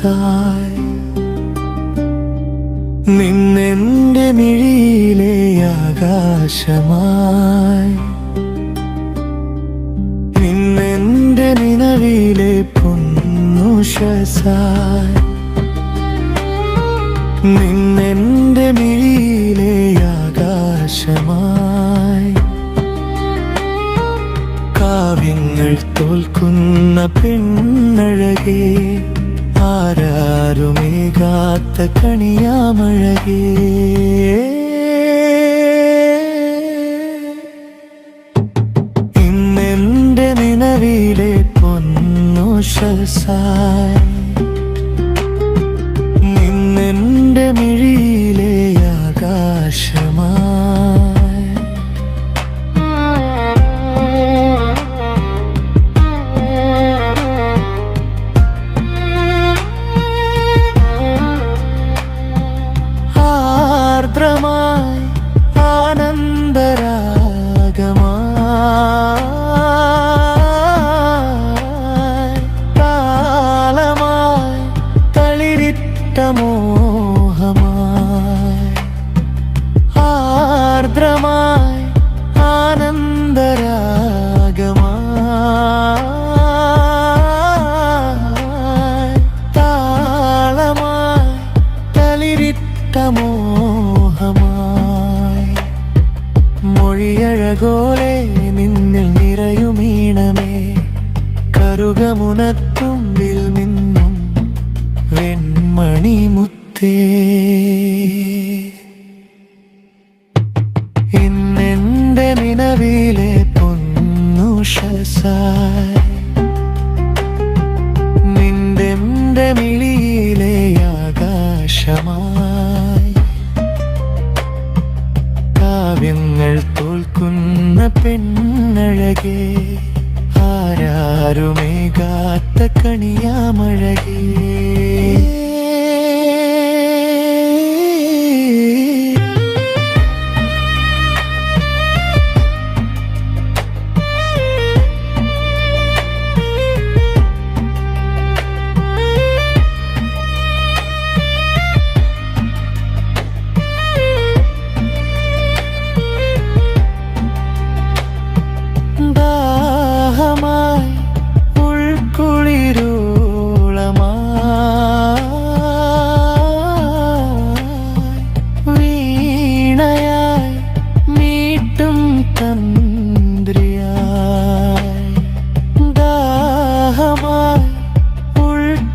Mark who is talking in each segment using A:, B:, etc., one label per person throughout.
A: ഉഷസായി നിന്നെന്റെ മിഴിയിലെ ആകാശമായി നിന്നെന്റെ നിലവിലെ പൊന്നുഷസായി നിന്നെന്റെ മിഴിയിലെ ആകാശമായി കാവ്യങ്ങൾ തോൽക്കുന്ന പെണ്ണഴകേ ആരാരുമേകാത്ത കണിയാമഴകേ ഇന്നെന്റെ നിലവിലെ പൊന്നുഷസായി നിന്നെന്റെ മിഴിയിലെ ആകാശമായി ആർദ്രമായി ആനന്ദരാഗമായി താളമായി തളിരിട്ട മോഹമായി ആർദ്രമായി ആനന്ദരാഗമായി താളമായി തളിരിട്ട മോഹമായി മൊഴിയഴകോലെ നിന്നിൽ നിറയുമീണമേ കറുകമുനത്തുമ്പിൽ നിന്നും വെൺമണിമുത്തേ ഇന്നെന്റെ നിലവിലെ പൊന്നുഷസായി നിന്റെ മിഴിയിലെ ആകാശമായി കാവ്യങ്ങൾ തോൽക്കുന്ന പെണ്ണഴകേ ആരാരുമേകാത്ത കണിയാമഴകേ ദാഹമായി ഉൾക്കുളിരോളമായി വീണയായി മീട്ടും തന്ത്രിയായി ദാഹമായി ഉൾക്കുളിരോളമായി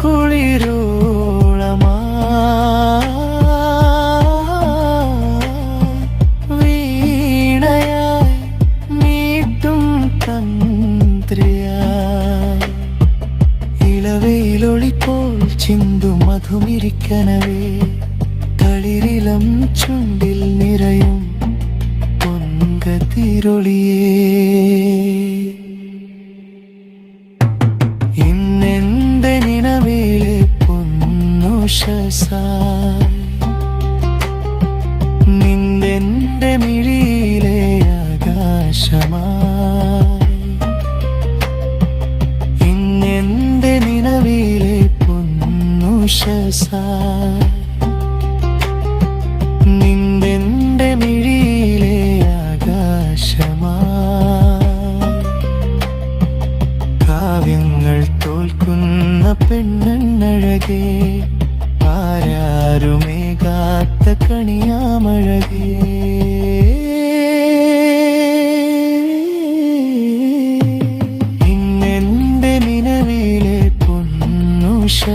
A: വീണയായി മീട്ടും തന്ത്രിയായി ഇളവയിലൊളിപ്പോൾ ചിന്തും മധുമിരിക്കനവേ തളിരിളം ചുണ്ടിൽ നിറയും പൊൻകതിരൊളിയേ ഇന്നെന്റെ നിലവിലെ പൊന്നുഷസായി നിന്നെന്റെ മിഴിയിലെ ആകാശമായി ഇന്നെന്റെ നിലവിലെ പൊന്നുഷസായി നിന്നെന്റെ മിഴിയിലെ ആകാശമായി കാവ്യങ്ങൾ തോൽക്കുന്ന പെണ്ണഴകേ ആരാരുമേകാത്ത കണിയാമഴകേ ഇന്നെന്റെ നിലവിലെ പൊന്നുഷസായി